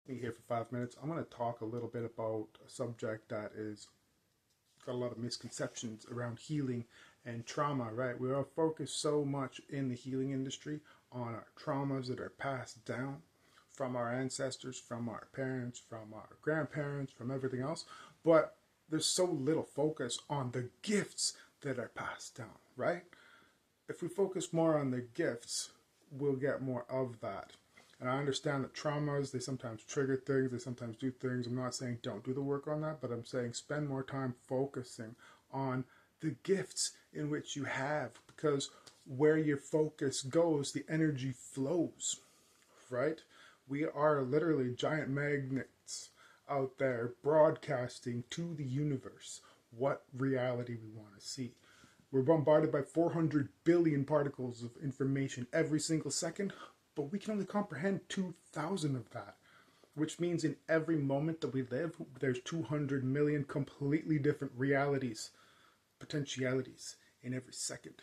Me here for 5 minutes. I'm going to talk a little bit about a subject that is got a lot of misconceptions around healing and trauma, right? We are focused so much in the healing industry on our traumas that are passed down from our ancestors, from our parents, from our grandparents, from everything else. But there's so little focus on the gifts that are passed down, right? If we focus more on the gifts, we'll get more of that. And I understand that traumas, they sometimes trigger things, they sometimes do things. I'm not saying don't do the work on that, but I'm saying spend more time focusing on the gifts in which you have, because where your focus goes, the energy flows, right? We are literally giant magnets out there broadcasting to the universe what reality we want to see. We're bombarded by 400 billion particles of information every single second, but we can only comprehend 2,000 of that, which means in every moment that we live, there's 200 million completely different realities, potentialities in every second.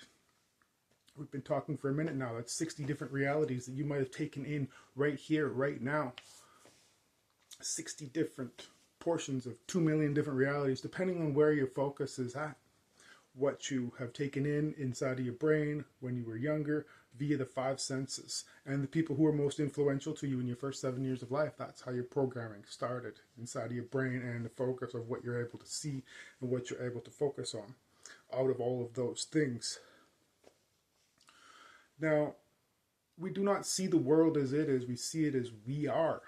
We've been talking for a minute now. That's 60 different realities that you might have taken in right here, right now. 60 different portions of 2 million different realities, depending on where your focus is at. What you have taken in inside of your brain when you were younger via the five senses. And the people who are most influential to you in your first 7 years of life, that's how your programming started inside of your brain, and the focus of what you're able to see and what you're able to focus on out of all of those things. Now, we do not see the world as it is, we see it as we are.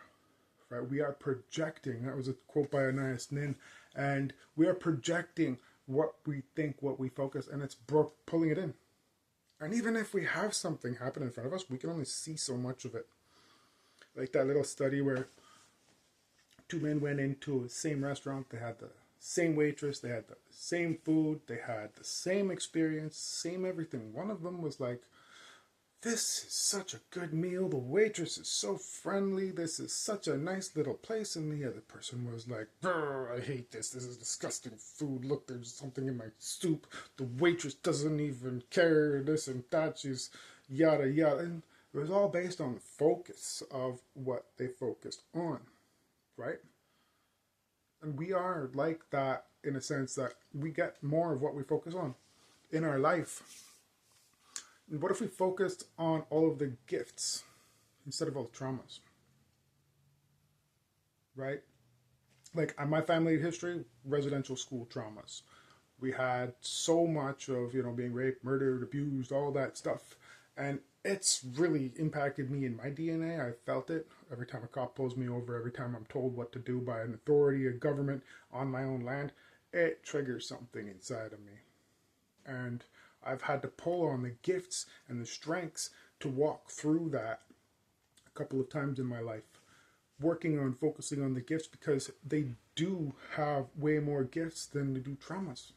Right? We are projecting. That was a quote by Anais Nin. And we are projecting what we think, what we focus, and it's pulling it in. And even if we have something happen in front of us, we can only see so much of it. Like that little study where two men went into the same restaurant, they had the same waitress, they had the same food, they had the same experience, same everything. One of them was like, "This is such a good meal, the waitress is so friendly, this is such a nice little place," and the other person was like, "I hate this is disgusting food, look, there's something in my soup, the waitress doesn't even care, this and that, she's yada yada." And it was all based on the focus of what they focused on, right? And we are like that in a sense that we get more of what we focus on in our life. And what if we focused on all of the gifts instead of all the traumas? Right? Like my family history, residential school traumas. We had so much of, being raped, murdered, abused, all that stuff. And it's really impacted me in my DNA. I felt it every time a cop pulls me over, every time I'm told what to do by an authority, a government on my own land. It triggers something inside of me. And I've had to pull on the gifts and the strengths to walk through that a couple of times in my life, working on focusing on the gifts, because they do have way more gifts than they do traumas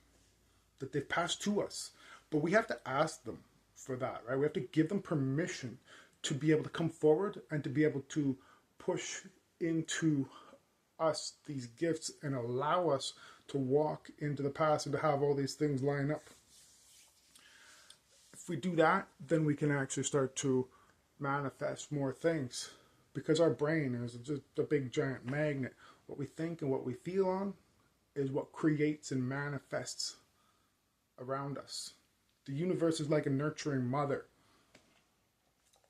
that they've passed to us. But we have to ask them for that, right? We have to give them permission to be able to come forward and to be able to push into us these gifts and allow us to walk into the past and to have all these things line up. If we do that, then we can actually start to manifest more things, because our brain is just a big giant magnet. What we think and what we feel on is what creates and manifests around us. The universe is like a nurturing mother,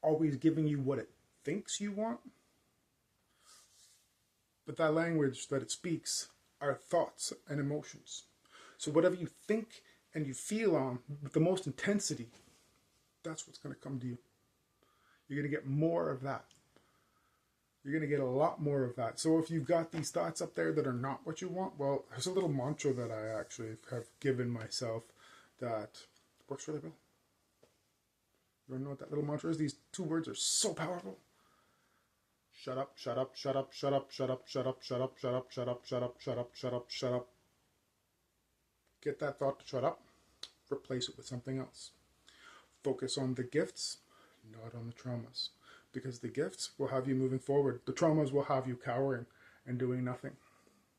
always giving you what it thinks you want, but that language that it speaks are thoughts and emotions. So whatever you think and you feel on with the most intensity, that's what's going to come to you. You're going to get more of that. You're going to get a lot more of that. So if you've got these thoughts up there that are not what you want, well, there's a little mantra that I actually have given myself that works really well. You want to know what that little mantra is? These two words are so powerful. Shut up, shut up, shut up, shut up, shut up, shut up, shut up, shut up, shut up, shut up, shut up, shut up, shut up. Get that thought to shut up. Replace it with something else. Focus on the gifts, not on the traumas. Because the gifts will have you moving forward. The traumas will have you cowering and doing nothing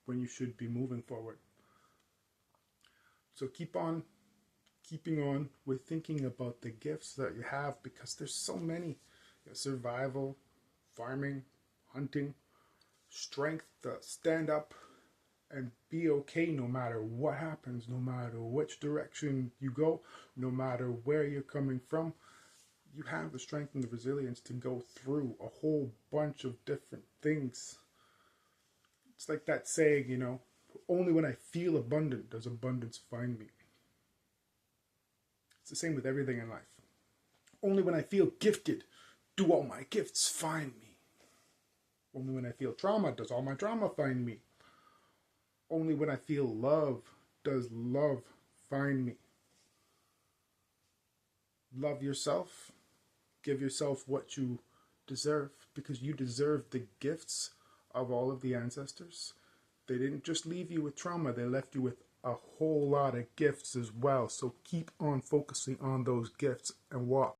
when you should be moving forward. So keeping on with thinking about the gifts that you have, because there's so many. Survival, farming, hunting, strength to stand up and be okay no matter what happens, no matter which direction you go, no matter where you're coming from. You have the strength and the resilience to go through a whole bunch of different things. It's like that saying, you know, only when I feel abundant does abundance find me. It's the same with everything in life. Only when I feel gifted do all my gifts find me. Only when I feel trauma does all my trauma find me. Only when I feel love does love find me. Love yourself. Give yourself what you deserve, because you deserve the gifts of all of the ancestors. They didn't just leave you with trauma, they left you with a whole lot of gifts as well. So keep on focusing on those gifts and walk